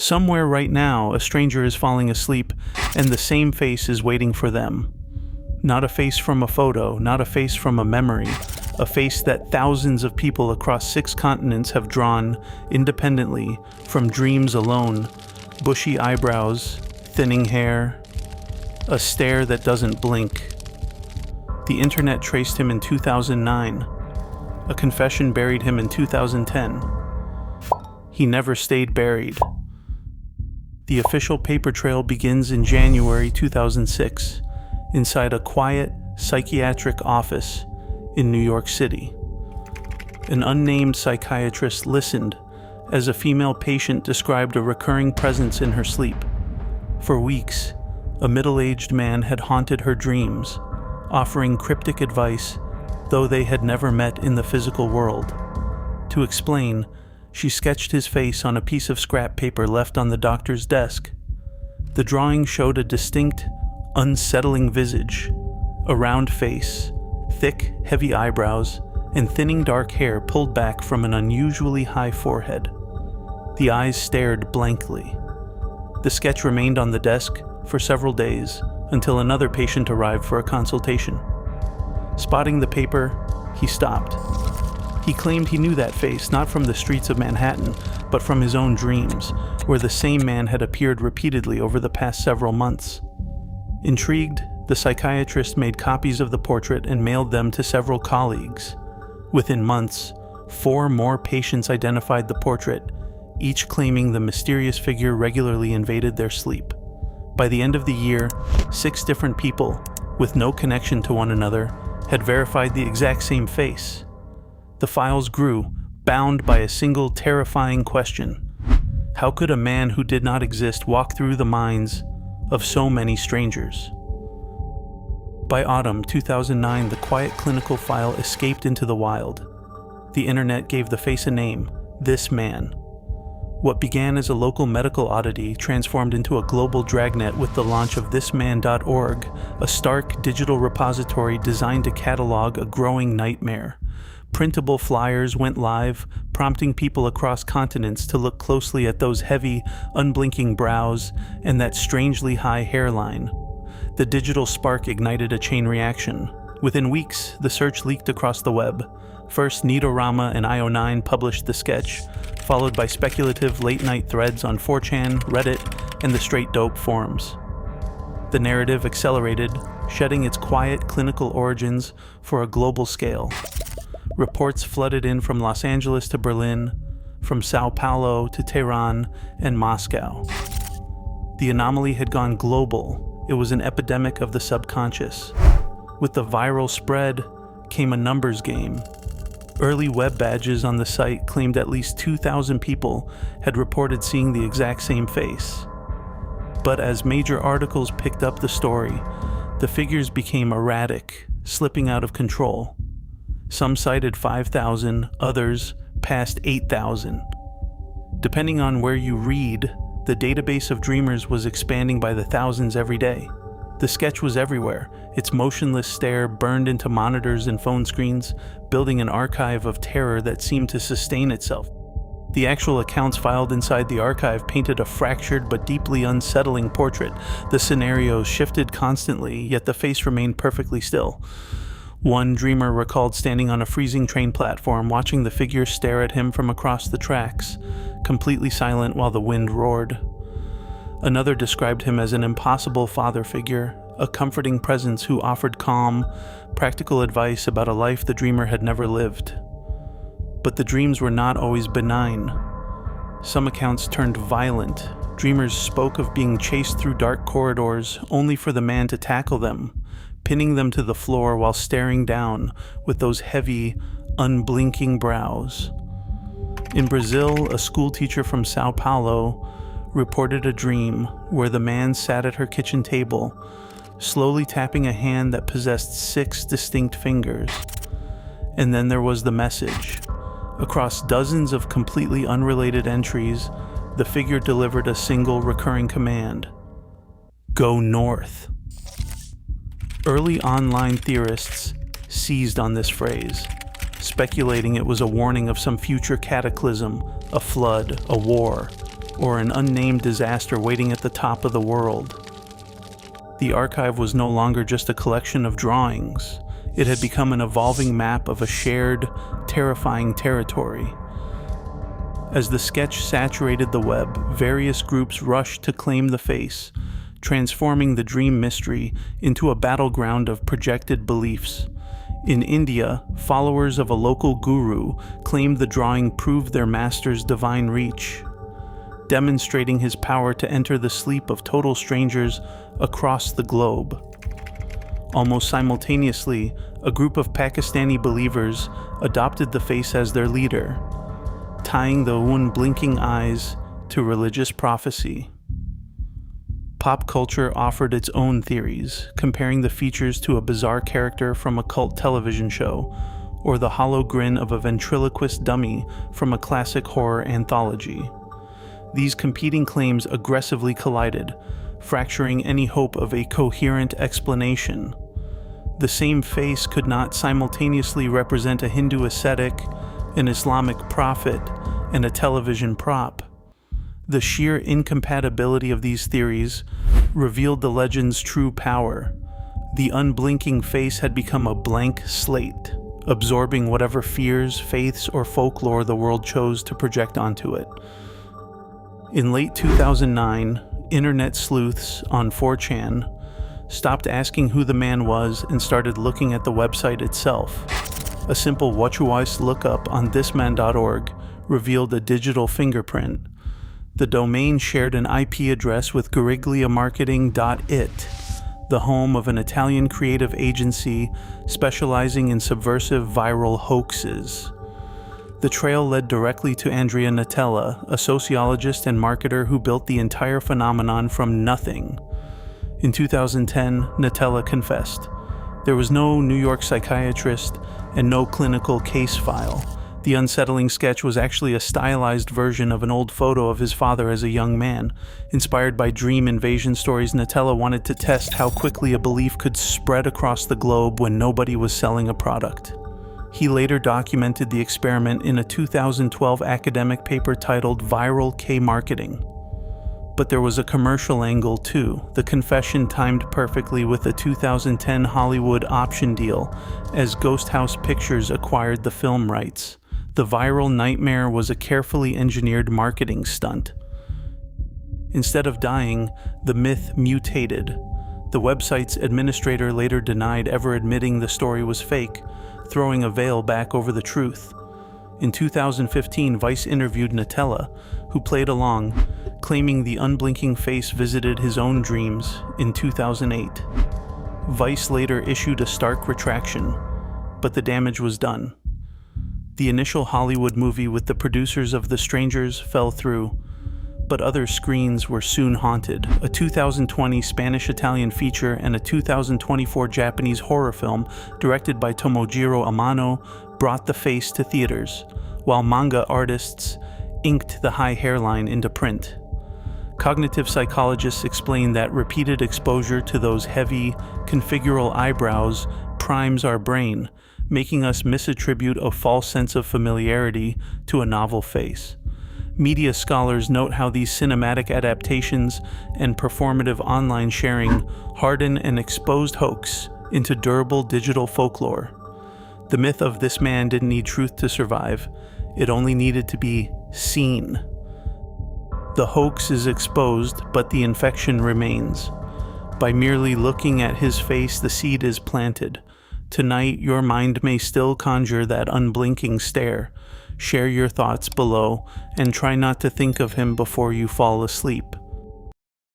Somewhere right now, a stranger is falling asleep, and the same face is waiting for them. Not a face from a photo, not a face from a memory, a face that thousands of people across 6 continents have drawn independently from dreams alone. Bushy eyebrows, thinning hair, a stare that doesn't blink. The internet traced him in 2009. A confession buried him in 2010. He never stayed buried. The official paper trail begins in January 2006, inside a quiet psychiatric office in New York City. An unnamed psychiatrist listened as a female patient described a recurring presence in her sleep. For weeks, a middle-aged man had haunted her dreams, offering cryptic advice, though they had never met in the physical world. To explain, she sketched his face on a piece of scrap paper left on the doctor's desk. The drawing showed a distinct, unsettling visage, a round face, thick, heavy eyebrows, and thinning dark hair pulled back from an unusually high forehead. The eyes stared blankly. The sketch remained on the desk for several days until another patient arrived for a consultation. Spotting the paper, he stopped. He claimed he knew that face not from the streets of Manhattan, but from his own dreams, where the same man had appeared repeatedly over the past several months. Intrigued, the psychiatrist made copies of the portrait and mailed them to several colleagues. Within months, 4 more patients identified the portrait, each claiming the mysterious figure regularly invaded their sleep. By the end of the year, 6 different people, with no connection to one another, had verified the exact same face. The files grew, bound by a single terrifying question. How could a man who did not exist walk through the minds of so many strangers? By autumn 2009, the quiet clinical file escaped into the wild. The internet gave the face a name, This Man. What began as a local medical oddity transformed into a global dragnet with the launch of thisman.org, a stark digital repository designed to catalog a growing nightmare. Printable flyers went live, prompting people across continents to look closely at those heavy, unblinking brows and that strangely high hairline. The digital spark ignited a chain reaction. Within weeks, the search leaked across the web. First, Neatorama and IO9 published the sketch, followed by speculative late-night threads on 4chan, Reddit, and the Straight Dope forums. The narrative accelerated, shedding its quiet clinical origins for a global scale. Reports flooded in from Los Angeles to Berlin, from Sao Paulo to Tehran and Moscow. The anomaly had gone global. It was an epidemic of the subconscious. With the viral spread came a numbers game. Early web badges on the site claimed at least 2,000 people had reported seeing the exact same face. But as major articles picked up the story, the figures became erratic, slipping out of control. Some cited 5,000, others past 8,000. Depending on where you read, the database of dreamers was expanding by the thousands every day. The sketch was everywhere, its motionless stare burned into monitors and phone screens, building an archive of terror that seemed to sustain itself. The actual accounts filed inside the archive painted a fractured but deeply unsettling portrait. The scenarios shifted constantly, yet the face remained perfectly still. One dreamer recalled standing on a freezing train platform, watching the figure stare at him from across the tracks, completely silent while the wind roared. Another described him as an impossible father figure, a comforting presence who offered calm, practical advice about a life the dreamer had never lived. But the dreams were not always benign. Some accounts turned violent. Dreamers spoke of being chased through dark corridors only for the man to tackle them, pinning them to the floor while staring down with those heavy, unblinking brows. In Brazil, a schoolteacher from Sao Paulo reported a dream where the man sat at her kitchen table, slowly tapping a hand that possessed 6 distinct fingers. And then there was the message. Across dozens of completely unrelated entries, the figure delivered a single recurring command: go north. Early online theorists seized on this phrase, speculating it was a warning of some future cataclysm, a flood, a war, or an unnamed disaster waiting at the top of the world. The archive was no longer just a collection of drawings. It had become an evolving map of a shared, terrifying territory. As the sketch saturated the web, various groups rushed to claim the face, transforming the dream mystery into a battleground of projected beliefs. In India, followers of a local guru claimed the drawing proved their master's divine reach, demonstrating his power to enter the sleep of total strangers across the globe. Almost simultaneously, a group of Pakistani believers adopted the face as their leader, tying the unblinking eyes to religious prophecy. Pop culture offered its own theories, comparing the features to a bizarre character from a cult television show, or the hollow grin of a ventriloquist dummy from a classic horror anthology. These competing claims aggressively collided, fracturing any hope of a coherent explanation. The same face could not simultaneously represent a Hindu ascetic, an Islamic prophet, and a television prop. The sheer incompatibility of these theories revealed the legend's true power. The unblinking face had become a blank slate, absorbing whatever fears, faiths, or folklore the world chose to project onto it. In late 2009, internet sleuths on 4chan stopped asking who the man was and started looking at the website itself. A simple "whatchuice" lookup on thisman.org revealed a digital fingerprint. The domain shared an IP address with guerigliamarketing.it, the home of an Italian creative agency specializing in subversive viral hoaxes. The trail led directly to Andrea Nutella, a sociologist and marketer who built the entire phenomenon from nothing. In 2010, Nutella confessed. There was no New York psychiatrist and no clinical case file. The unsettling sketch was actually a stylized version of an old photo of his father as a young man. Inspired by dream invasion stories, Nutella wanted to test how quickly a belief could spread across the globe when nobody was selling a product. He later documented the experiment in a 2012 academic paper titled Viral K-Marketing. But there was a commercial angle too. The confession timed perfectly with a 2010 Hollywood option deal as Ghost House Pictures acquired the film rights. The viral nightmare was a carefully engineered marketing stunt. Instead of dying, the myth mutated. The website's administrator later denied ever admitting the story was fake, throwing a veil back over the truth. In 2015, Vice interviewed Nutella, who played along, claiming the unblinking face visited his own dreams in 2008. Vice later issued a stark retraction, but the damage was done. The initial Hollywood movie with the producers of The Strangers fell through, but other screens were soon haunted. A 2020 Spanish-Italian feature and a 2024 Japanese horror film directed by Tomojiro Amano brought the face to theaters, while manga artists inked the high hairline into print. Cognitive psychologists explain that repeated exposure to those heavy, configural eyebrows primes our brain, making us misattribute a false sense of familiarity to a novel face. Media scholars note how these cinematic adaptations and performative online sharing harden an exposed hoax into durable digital folklore. The myth of this man didn't need truth to survive. It only needed to be seen. The hoax is exposed, but the infection remains. By merely looking at his face, the seed is planted. Tonight, your mind may still conjure that unblinking stare. Share your thoughts below, and try not to think of him before you fall asleep.